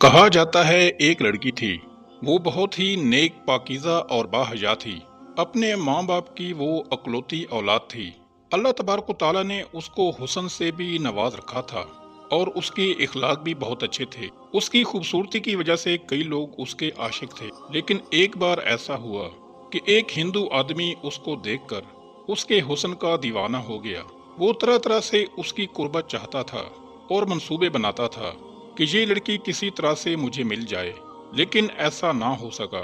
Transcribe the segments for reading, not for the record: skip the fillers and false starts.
کہا جاتا ہے ایک لڑکی تھی، وہ بہت ہی نیک پاکیزہ اور باحیا تھی۔ اپنے ماں باپ کی وہ اکلوتی اولاد تھی۔ اللہ تبارک و تعالیٰ نے اس کو حسن سے بھی نواز رکھا تھا اور اس کے اخلاق بھی بہت اچھے تھے۔ اس کی خوبصورتی کی وجہ سے کئی لوگ اس کے عاشق تھے، لیکن ایک بار ایسا ہوا کہ ایک ہندو آدمی اس کو دیکھ کر اس کے حسن کا دیوانہ ہو گیا۔ وہ طرح طرح سے اس کی قربت چاہتا تھا اور منصوبے بناتا تھا کہ یہ لڑکی کسی طرح سے مجھے مل جائے، لیکن ایسا نہ ہو سکا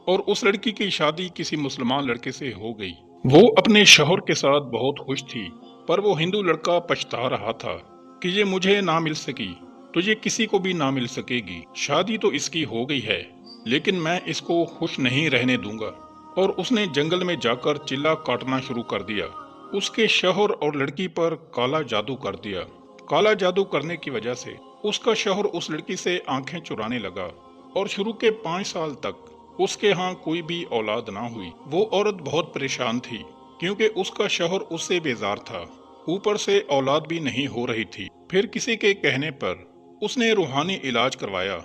اور اس لڑکی کی شادی کسی مسلمان لڑکے سے ہو گئی۔ وہ اپنے شوہر کے ساتھ بہت خوش تھی، پر وہ ہندو لڑکا پچھتا رہا تھا کہ یہ مجھے نہ مل سکی تو یہ کسی کو بھی نہ مل سکے گی۔ شادی تو اس کی ہو گئی ہے، لیکن میں اس کو خوش نہیں رہنے دوں گا۔ اور اس نے جنگل میں جا کر چلا کاٹنا شروع کر دیا۔ اس کے شوہر اور لڑکی پر کالا جادو کر دیا۔ کالا جادو کرنے کی وجہ سے اس کا شوہر اس لڑکی سے آنکھیں چرانے لگا اور شروع کے 5 سال تک اس کے ہاں کوئی بھی اولاد نہ ہوئی۔ وہ عورت بہت پریشان تھی کیونکہ اس کا شوہر اس سے بیزار تھا، اوپر سے اولاد بھی نہیں ہو رہی تھی۔ پھر کسی کے کہنے پر اس نے روحانی علاج کروایا۔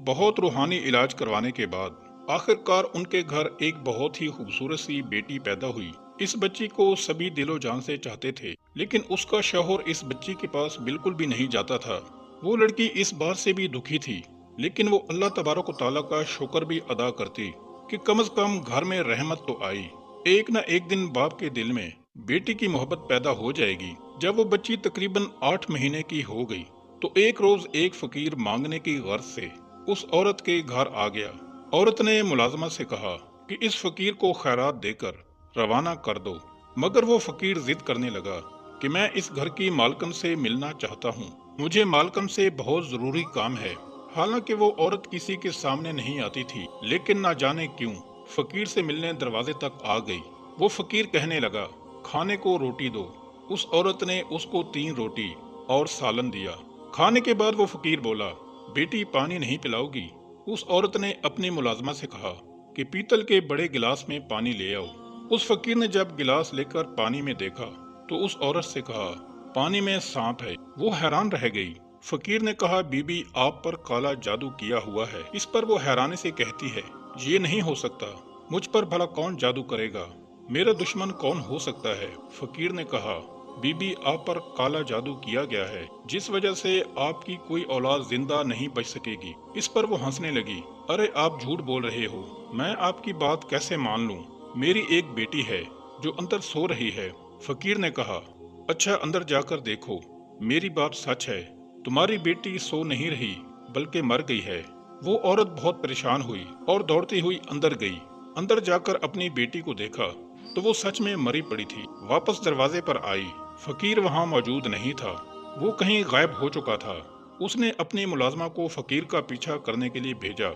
بہت روحانی علاج کروانے کے بعد آخر کار ان کے گھر ایک بہت ہی خوبصورت سی بیٹی پیدا ہوئی۔ اس بچی کو سبھی دل و جان سے چاہتے تھے، لیکن اس کا شوہر اس بچی کے پاس بالکل بھی نہیں جاتا تھا۔ وہ لڑکی اس بات سے بھی دکھی تھی، لیکن وہ اللہ تبارک و تعالیٰ کا شکر بھی ادا کرتی کہ کم از کم گھر میں رحمت تو آئی۔ ایک نہ ایک دن باپ کے دل میں بیٹی کی محبت پیدا ہو جائے گی۔ جب وہ بچی تقریباً 8 مہینے کی ہو گئی تو ایک روز ایک فقیر مانگنے کی غرض سے اس عورت کے گھر آ گیا۔ عورت نے ملازمہ سے کہا کہ اس فقیر کو خیرات دے کر روانہ کر دو، مگر وہ فقیر ضد کرنے لگا کہ میں اس گھر کی مالکن سے ملنا چاہتا ہوں، مجھے مالکن سے بہت ضروری کام ہے۔ حالانکہ وہ عورت کسی کے سامنے نہیں آتی تھی، لیکن نہ جانے کیوں فقیر سے ملنے دروازے تک آ گئی۔ وہ فقیر کہنے لگا کھانے کو روٹی دو۔ اس عورت نے اس کو 3 روٹی اور سالن دیا۔ کھانے کے بعد وہ فقیر بولا بیٹی پانی نہیں پلاؤ گی؟ اس عورت نے اپنی ملازمہ سے کہا کہ پیتل کے بڑے گلاس میں پانی لے آؤ۔ اس فقیر نے جب گلاس لے کر پانی میں دیکھا تو اس عورت سے کہا پانی میں سانپ ہے۔ وہ حیران رہ گئی۔ فقیر نے کہا بی بی آپ پر کالا جادو کیا ہوا ہے۔ اس پر وہ حیرانی سے کہتی ہے یہ نہیں ہو سکتا، مجھ پر بھلا کون جادو کرے گا، میرا دشمن کون ہو سکتا ہے؟ فقیر نے کہا بی بی آپ پر کالا جادو کیا گیا ہے، جس وجہ سے آپ کی کوئی اولاد زندہ نہیں بچ سکے گی۔ اس پر وہ ہنسنے لگی، ارے آپ جھوٹ بول رہے ہو، میں آپ کی بات کیسے مان لوں، میری ایک بیٹی ہے جو اندر سو رہی ہے۔ فقیر نے کہا اچھا اندر جا کر دیکھو، میری بات سچ ہے، تمہاری بیٹی سو نہیں رہی بلکہ مر گئی ہے۔ وہ عورت بہت پریشان ہوئی اور دوڑتی ہوئی اندر گئی۔ اندر جا کر اپنی بیٹی کو دیکھا تو وہ سچ میں مری پڑی تھی۔ واپس دروازے پر آئی، فقیر وہاں موجود نہیں تھا، وہ کہیں غائب ہو چکا تھا۔ اس نے اپنی ملازمہ کو فقیر کا پیچھا کرنے کے لیے بھیجا،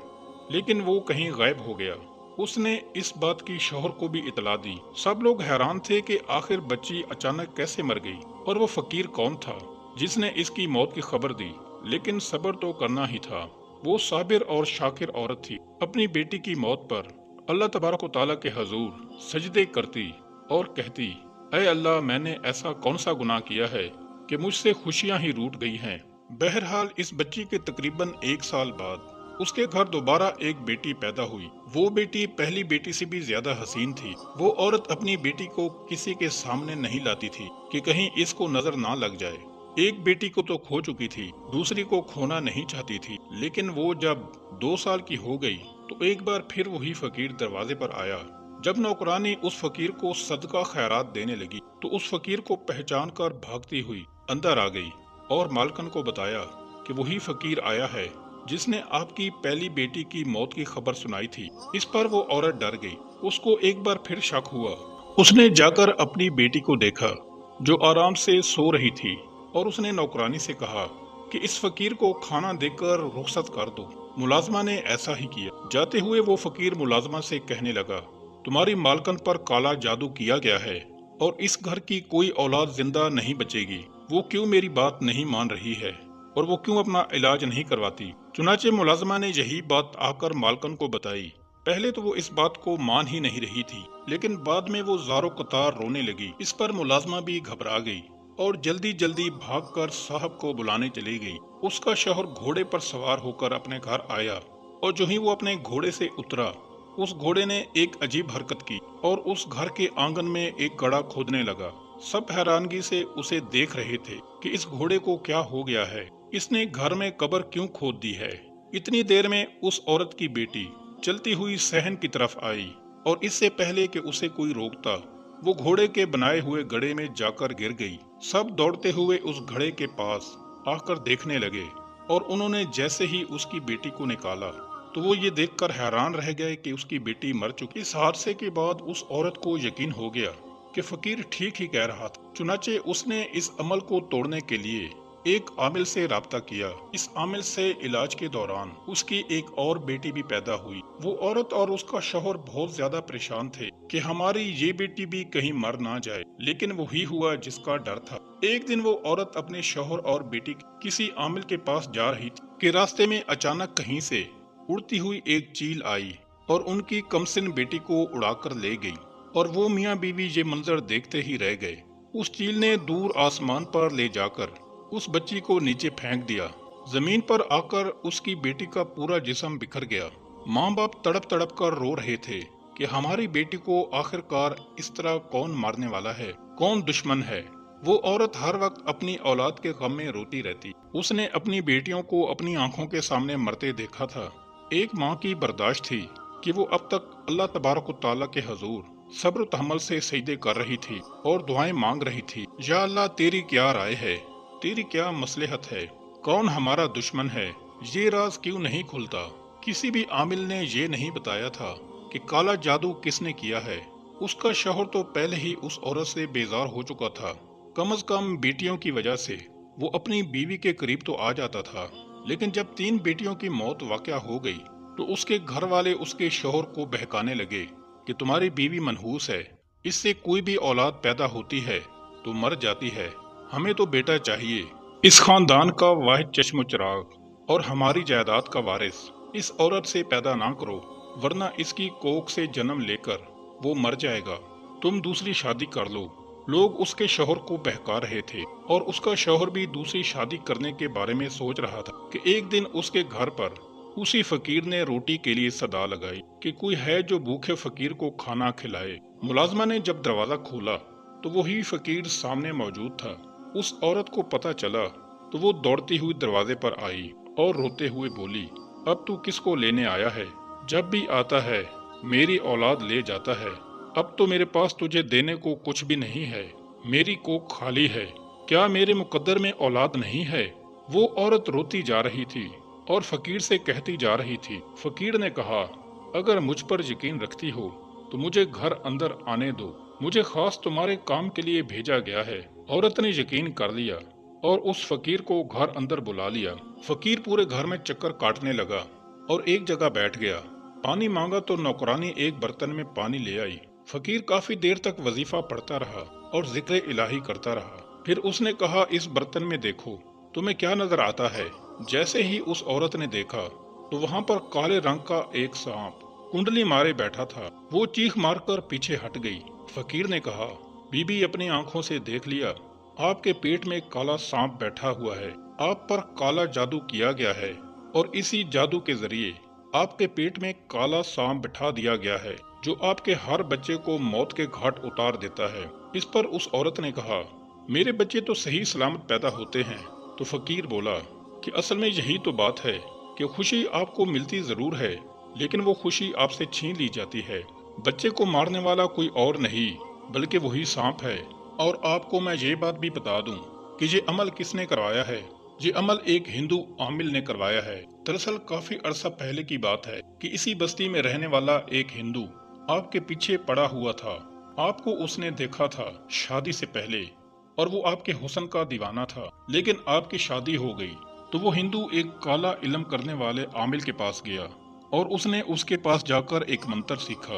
لیکن وہ کہیں غائب ہو گیا۔ اس نے اس بات کی شوہر کو بھی اطلاع دی۔ سب لوگ حیران تھے کہ آخر بچی اچانک کیسے مر گئی اور وہ فقیر کون تھا جس نے اس کی موت کی خبر دی، لیکن صبر تو کرنا ہی تھا۔ وہ صابر اور شاکر عورت تھی، اپنی بیٹی کی موت پر اللہ تبارک و تعالیٰ کے حضور سجدے کرتی اور کہتی اے اللہ میں نے ایسا کون سا گناہ کیا ہے کہ مجھ سے خوشیاں ہی روٹ گئی ہیں۔ بہرحال اس بچی کے تقریباً 1 سال بعد اس کے گھر دوبارہ ایک بیٹی پیدا ہوئی۔ وہ بیٹی پہلی بیٹی سے بھی زیادہ حسین تھی۔ وہ عورت اپنی بیٹی کو کسی کے سامنے نہیں لاتی تھی کہ کہیں اس کو نظر نہ لگ جائے۔ ایک بیٹی کو تو کھو چکی تھی، دوسری کو کھونا نہیں چاہتی تھی، لیکن وہ جب 2 سال کی ہو گئی تو ایک بار پھر وہی فقیر دروازے پر آیا۔ جب نوکرانی اس فقیر کو صدقہ خیرات دینے لگی تو اس فقیر کو پہچان کر بھاگتی ہوئی اندر آ گئی اور مالکن کو بتایا کہ وہی فقیر آیا ہے جس نے آپ کی پہلی بیٹی کی موت کی خبر سنائی تھی۔ اس پر وہ عورت ڈر گئی۔ اس کو ایک بار پھر شک ہوا۔ اس نے جا کر اپنی بیٹی کو دیکھا جو آرام سے سو رہی تھی، اور اس نے نوکرانی سے کہا کہ اس فقیر کو کھانا دے کر رخصت کر دو۔ ملازمہ نے ایسا ہی کیا۔ جاتے ہوئے وہ فقیر ملازمہ سے کہنے لگا تمہاری مالکن پر کالا جادو کیا گیا ہے اور اس گھر کی کوئی اولاد زندہ نہیں بچے گی۔ وہ کیوں میری بات نہیں مان رہی ہے اور وہ کیوں اپنا علاج نہیں کرواتی؟ چنانچہ ملازمہ نے یہی بات آ کر مالکن کو بتائی۔ پہلے تو وہ اس بات کو مان ہی نہیں رہی تھی، لیکن بعد میں وہ زار و قطار رونے لگی۔ اس پر ملازمہ بھی گھبرا گئی और जल्दी जल्दी भागकर साहब को बुलाने चली गई। उसका शौहर घोड़े पर सवार होकर अपने घर आया और जो ही वो अपने घोड़े से उतरा, उस घोड़े ने एक अजीब हरकत की और उस घर के आंगन में एक गड्ढा खोदने लगा। सब हैरानगी से उसे देख रहे थे कि इस घोड़े को क्या हो गया है, इसने घर में कब्र क्यों खोद दी है। इतनी देर में उस औरत की बेटी चलती हुई सहन की तरफ आई और इससे पहले कि उसे कोई रोकता, वो घोड़े के बनाए हुए गड्ढे में जाकर गिर गई। सब दौड़ते हुए उस घड़े के पास आकर देखने लगे और उन्होंने जैसे ही उसकी बेटी को निकाला तो वो ये देखकर हैरान रह गए कि उसकी बेटी मर चुकी। इस हादसे के बाद उस औरत को यकीन हो गया कि फकीर ठीक ही कह रहा था। चुनाचे उसने इस अमल को तोड़ने के लिए एक आमिल से राब्ता किया। इस आमिल से इलाज के दौरान उसकी एक और बेटी भी पैदा हुई। वो औरत और उसका शौहर बहुत ज्यादा परेशान थे कि हमारी ये बेटी भी कहीं मर ना जाए, लेकिन वही हुआ जिसका डर था। एक दिन वो औरत अपने शौहर और बेटी किसी आमिल के पास जा रही थी कि रास्ते में अचानक कहीं से उड़ती हुई एक चील आई और उनकी कमसिन बेटी को उड़ाकर ले गई और वो मियाँ बीवी ये मंजर देखते ही रह गए। उस चील ने दूर आसमान पर ले जाकर उस बच्ची को नीचे फेंक दिया। जमीन पर आकर उसकी बेटी का पूरा जिस्म बिखर गया। माँ बाप तड़प तड़प कर रो रहे थे कि हमारी बेटी को आखिरकार इस तरह कौन मारने वाला है, कौन दुश्मन है। वो औरत हर वक्त अपनी औलाद के गम में रोती रहती। उसने अपनी बेटियों को अपनी आंखों के सामने मरते देखा था। एक माँ की बर्दाश्त थी कि वो अब तक अल्लाह तबारक व तआला के हजूर सब्र तहम्मुल से सजदे कर रही थी और दुआएं मांग रही थी। या अल्लाह, तेरी क्या राय है, तेरी क्या मसलहत है, कौन हमारा दुश्मन है, ये राज क्यों नहीं खुलता। किसी भी आमिल ने ये नहीं बताया था कि काला जादू किसने किया है। उसका शौहर तो पहले ही उस औरत से बेजार हो चुका था। कम से कम बेटियों की वजह से वो अपनी बीवी के करीब तो आ जाता था, लेकिन जब 3 बेटियों की मौत वाक़या हो गई तो उसके घर वाले उसके शौहर को बहकाने लगे कि तुम्हारी बीवी मनहूस है, इससे कोई भी औलाद पैदा होती है तो मर जाती है, हमें तो बेटा चाहिए, इस खानदान का वाहिद चश्मो चिराग और हमारी जायदाद का वारिस इस औरत से पैदा ना करो, वरना इसकी कोख से जन्म लेकर वो मर जाएगा, तुम दूसरी शादी कर लो। लोग उसके शौहर को बहका रहे थे और उसका शौहर भी दूसरी शादी करने के बारे में सोच रहा था कि एक दिन उसके घर पर उसी फकीर ने रोटी के लिए सदा लगाई कि कोई है जो भूखे फकीर को खाना खिलाए। मुलाजमा ने जब दरवाजा खोला तो वही फकीर सामने मौजूद था। उस औरत को पता चला तो वो दौड़ती हुई दरवाजे पर आई और रोते हुए बोली, अब तू किसको लेने आया है? जब भी आता है मेरी औलाद ले जाता है, अब तो मेरे पास तुझे देने को कुछ भी नहीं है, मेरी कोख खाली है, क्या मेरे मुकद्दर में औलाद नहीं है? वो औरत रोती जा रही थी और फकीर से कहती जा रही थी। फकीर ने कहा, अगर मुझ पर यकीन रखती हो तो मुझे घर अंदर आने दो, मुझे खास तुम्हारे काम के लिए भेजा गया है। औरत ने यकीन कर लिया और उस फकीर को घर अंदर बुला लिया। फकीर पूरे घर में चक्कर काटने लगा और एक जगह बैठ गया। पानी मांगा तो नौकरानी एक बर्तन में पानी ले आई। फकीर काफी देर तक वजीफा पढ़ता रहा और जिक्र इलाही करता रहा। फिर उसने कहा, इस बर्तन में देखो तुम्हें क्या नजर आता है? जैसे ही उस औरत ने देखा तो वहाँ पर काले रंग का एक सांप कुंडली मारे बैठा था। वो चीख मारकर पीछे हट गई। फकीर ने कहा, बीबी अपनी आंखों से देख लिया, आपके पेट में काला सांप बैठा हुआ है, आप पर काला जादू किया गया है और इसी जादू के जरिए आपके पेट में काला सांप बिठा दिया गया है जो आपके हर बच्चे को मौत के घाट उतार देता है। इस पर उस औरत ने कहा, मेरे बच्चे तो सही सलामत पैदा होते हैं। तो फकीर बोला कि असल में यही तो बात है कि खुशी आपको मिलती जरूर है, लेकिन वो खुशी आपसे छीन ली जाती है। बच्चे को मारने वाला कोई और नहीं बल्कि वही सांप है। और आपको मैं ये बात भी बता दूं कि ये अमल किसने करवाया है। ये अमल एक हिंदू आमिल ने करवाया है। दरअसल काफी अरसा पहले की बात है कि इसी बस्ती में रहने वाला एक हिंदू आपके पीछे पड़ा हुआ था। आपको उसने देखा था शादी से पहले और वो आपके हुस्न का दीवाना था, लेकिन आपकी शादी हो गई तो वो हिंदू एक काला इल्म करने वाले आमिल के पास गया और उसने उसके पास जाकर एक मंत्र सीखा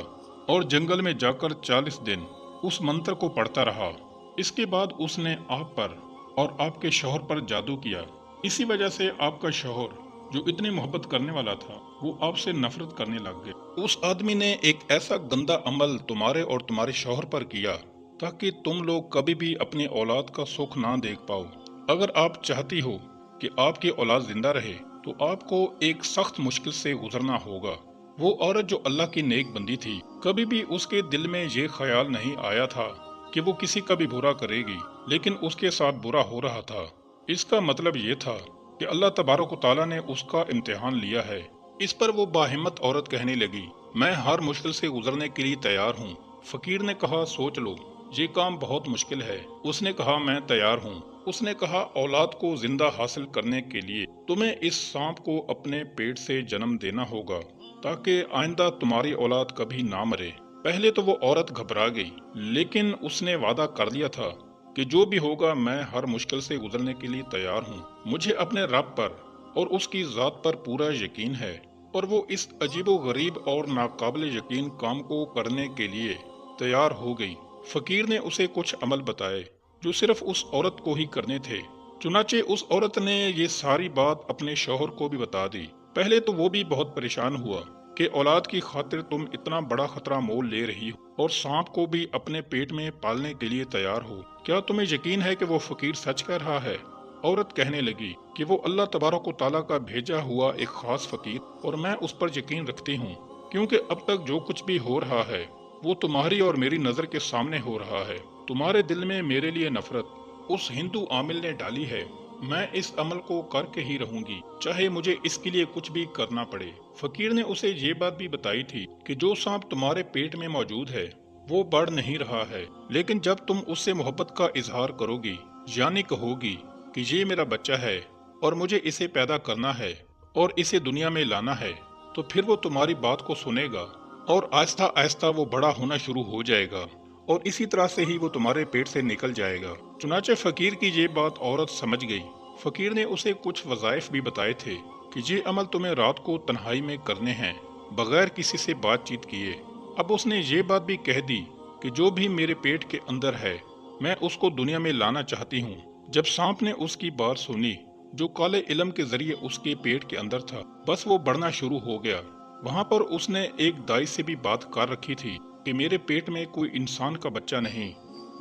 और जंगल में जाकर 40 दिन उस मंत्र को पढ़ता रहा। इसके बाद उसने आप पर और आपके शौहर पर जादू किया। इसी वजह से आपका शौहर जो इतनी मोहब्बत करने वाला था वो आपसे नफरत करने लग गया। उस आदमी ने एक ऐसा गंदा अमल तुम्हारे और तुम्हारे शौहर पर किया ताकि तुम लोग कभी भी अपनी औलाद का सुख ना देख पाओ। अगर आप चाहती हो कि आपकी औलाद जिंदा रहे तो आपको एक सख्त मुश्किल से गुजरना होगा। वो औरत जो अल्लाह की नेक बंदी थी, कभी भी उसके दिल में ये ख्याल नहीं आया था कि वो किसी का भी बुरा करेगी, लेकिन उसके साथ बुरा हो रहा था। इसका मतलब ये था कि अल्लाह तबारक व तआला ने उसका इम्तिहान लिया है। इस पर वो बाहिम्मत औरत कहने लगी, मैं हर मुश्किल से गुजरने के लिए तैयार हूँ। फकीर ने कहा, सोच लो, ये काम बहुत मुश्किल है। उसने कहा, मैं तैयार हूँ। उसने कहा, औलाद को जिंदा हासिल करने के लिए तुम्हें इस सांप को अपने पेट से जन्म देना होगा, ताकि आइंदा तुम्हारी औलाद कभी ना मरे। पहले तो वो औरत घबरा गई, लेकिन उसने वादा कर लिया था कि जो भी होगा मैं हर मुश्किल से गुजरने के लिए तैयार हूँ। मुझे अपने रब पर और उसकी जात पर पूरा यकीन है। और वो इस अजीबो गरीब और नाकाबिल यकीन काम को करने के लिए तैयार हो गई। फकीर ने उसे कुछ अमल बताए जो सिर्फ उस औरत को ही करने थे। चुनाचे उस औरत ने ये सारी बात अपने शौहर को भी बता दी। पहले तो वो भी बहुत परेशान हुआ कि औलाद की खातिर तुम इतना बड़ा खतरा मोल ले रही हो और सांप को भी अपने पेट में पालने के लिए तैयार हो। क्या तुम्हें यकीन है कि वो फकीर सच कह रहा है? औरत कहने लगी कि वो अल्लाह तबारक व तआला का भेजा हुआ एक खास फकीर, और मैं उस पर यकीन रखती हूँ, क्योंकि अब तक जो कुछ भी हो रहा है वो तुम्हारी और मेरी नजर के सामने हो रहा है। तुम्हारे दिल में मेरे लिए नफरत उस हिंदू आमिल ने डाली है। मैं इस अमल को करके ही रहूंगी, चाहे मुझे इसके लिए कुछ भी करना पड़े। फकीर ने उसे ये बात भी बताई थी कि जो सांप तुम्हारे पेट में मौजूद है वो बढ़ नहीं रहा है, लेकिन जब तुम उससे मोहब्बत का इजहार करोगी, यानी कहोगी कि ये मेरा बच्चा है और मुझे इसे पैदा करना है और इसे दुनिया में लाना है, तो फिर वो तुम्हारी बात को सुनेगा और आहिस्ता आहिस्ता वो बड़ा होना शुरू हो जाएगा और इसी तरह से ही वो तुम्हारे पेट से निकल जाएगा। चुनाचे फकीर की ये बात औरत समझ गई। फकीर ने उसे कुछ वज़ाइफ भी बताए थे कि ये अमल तुम्हें रात को तन्हाई में करने हैं, बगैर किसी से बातचीत किए। अब उसने ये बात भी कह दी कि जो भी मेरे पेट के अंदर है मैं उसको दुनिया में लाना चाहती हूँ। जब सांप ने उसकी बात सुनी जो काले इल्म के जरिए उसके पेट के अंदर था, बस वो बढ़ना शुरू हो गया। वहाँ पर उसने एक दाई से भी बात कर रखी थी कि मेरे पेट में कोई इंसान का बच्चा नहीं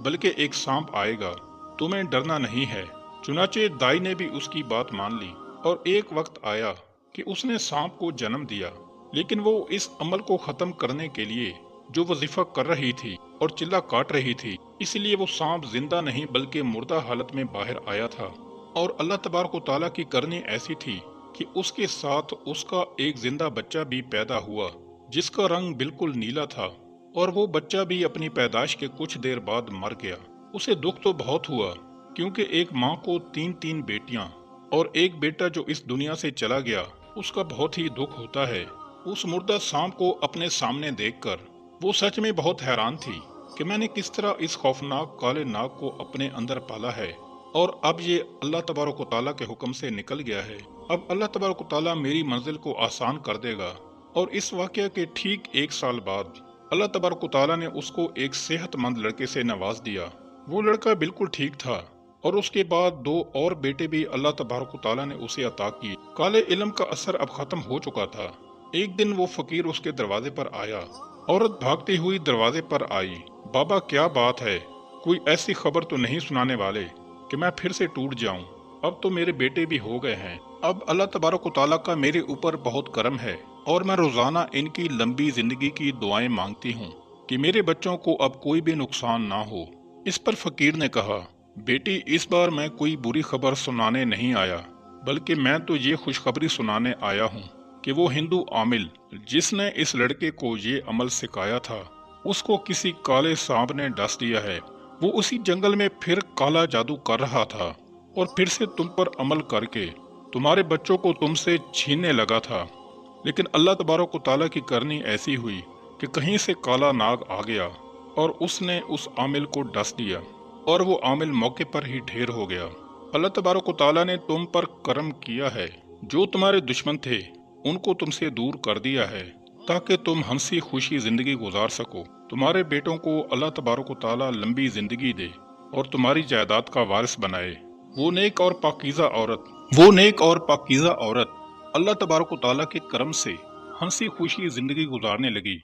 बल्कि एक सांप आएगा, तुम्हें डरना नहीं है। चुनाचे दाई ने भी उसकी बात मान ली और एक वक्त आया कि उसने सांप को जन्म दिया, लेकिन वो इस अमल को खत्म करने के लिए जो वजीफा कर रही थी और चिल्ला काट रही थी, इसलिए वो सांप जिंदा नहीं बल्कि मुर्दा हालत में बाहर आया था। और अल्लाह तबारक व तआला की करनी ऐसी थी कि उसके साथ उसका एक जिंदा बच्चा भी पैदा हुआ जिसका रंग बिल्कुल नीला था, और वो बच्चा भी अपनी पैदाइश के कुछ देर बाद मर गया। उसे दुख तो बहुत हुआ क्योंकि एक माँ को 3 बेटियां और एक बेटा जो इस दुनिया से चला गया, उसका बहुत ही दुख होता है। उस मुर्दा सांप को अपने सामने देखकर वो सच में बहुत हैरान थी कि मैंने किस तरह इस खौफनाक काले नाग को अपने अंदर पाला है और अब ये अल्लाह तबारक व तआला के हुक्म से निकल गया है। अब अल्लाह तबारक व तआला मेरी मंजिल को आसान कर देगा। और इस वाक़या के ठीक 1 साल बाद अल्लाह तबारक व तआला ने उसको एक सेहतमंद लड़के से नवाज दिया। वो लड़का बिल्कुल ठीक था और उसके बाद 2 और बेटे भी अल्लाह तबारक व तआला ने उसे अता किए। काले इल्म का असर अब खत्म हो चुका था। एक दिन वो फकीर उसके दरवाजे पर आया। औरत भागती हुई दरवाजे पर आई। बाबा, क्या बात है? कोई ऐसी खबर तो नहीं सुनाने वाले कि मैं फिर से टूट जाऊं? अब तो मेरे बेटे भी हो गए हैं। अब अल्लाह तबारक व तआला का मेरे ऊपर बहुत करम है और मैं रोजाना इनकी लंबी जिंदगी की दुआएं मांगती हूँ कि मेरे बच्चों को अब कोई भी नुकसान ना हो। इस पर फकीर ने कहा, बेटी, इस बार मैं कोई बुरी खबर सुनाने नहीं आया, बल्कि मैं तो ये खुशखबरी सुनाने आया हूँ कि वो हिंदू आमिल जिसने इस लड़के को ये अमल सिखाया था, उसको किसी काले सांप ने डस दिया है। वो उसी जंगल में फिर काला जादू कर रहा था और फिर से तुम पर अमल करके तुम्हारे बच्चों को तुमसे छीनने लगा था। लेकिन अल्लाह तबारक व तआला की करनी ऐसी हुई कि कहीं से काला नाग आ गया और उसने उस आमिल को डस दिया और वो आमिल मौके पर ही ढेर हो गया। अल्लाह तबारक व तआला ने तुम पर करम किया है। जो तुम्हारे दुश्मन थे उनको तुमसे दूर कर दिया है ताकि तुम हंसी खुशी जिंदगी गुजार सको। तुम्हारे बेटों को अल्लाह तबारक व तआला लंबी जिंदगी दे और तुम्हारी जायदाद का वारिस बनाए। वो नेक और पाकीज़ा औरत अल्लाह तबारक व तआला के करम से हंसी खुशी जिंदगी गुजारने लगी